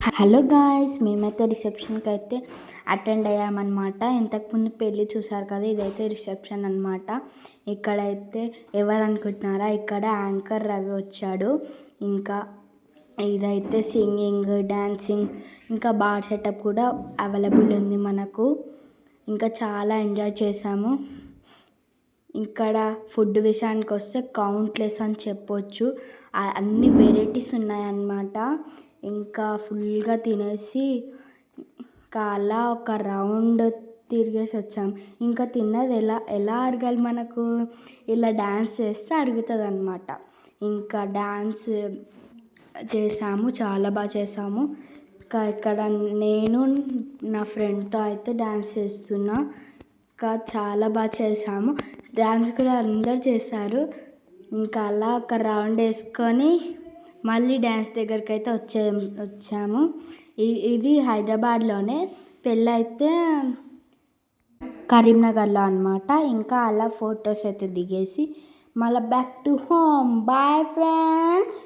Hello guys, మేమైతే రిసెప్షన్కి అయితే attend అయ్యామన్నమాట. ఇంతకుముందు పెళ్ళి చూసారు కదా, ఇదైతే రిసెప్షన్ అనమాట. ఇక్కడైతే ఎవరు అనుకుంటున్నారా, ఇక్కడ యాంకర్ రవి వచ్చాడు. ఇంకా ఇదైతే సింగింగ్, డాన్సింగ్, ఇంకా బార్ సెటప్ కూడా అవైలబుల్ ఉంది మనకు. ఇంకా చాలా ఎంజాయ్ చేసాము. ఇక్కడ ఫుడ్ విషయానికి వస్తే కౌంట్లెస్ అని చెప్పొచ్చు. అన్ని వెరైటీస్ ఉన్నాయన్నమాట. ఇంకా ఫుల్గా తినేసి ఇంకా అలా ఒక రౌండ్ తిరిగేసి వచ్చాము. ఇంకా తిన్నది ఎలా ఎలా అరగాలి మనకు, ఇలా డ్యాన్స్ చేస్తే అరుగుతుంది అనమాట. ఇంకా డ్యాన్స్ చేసాము, చాలా బాగా చేసాము. ఇంకా ఇక్కడ నేను నా ఫ్రెండ్తో అయితే డ్యాన్స్ చేస్తున్నా. ఇంకా చాలా బాగా చేసాము. డ్యాన్స్ కూడా అందరు చేశారు. ఇంకా అలా ఒక రౌండ్ వేసుకొని మళ్ళీ డ్యాన్స్ దగ్గరికి అయితే వచ్చాము. ఇది హైదరాబాద్లోనే, పెళ్ళి అయితే కరీంనగర్లో అనమాట. ఇంకా అలా ఫొటోస్ అయితే దిగేసి మళ్ళీ back to home. Bye friends.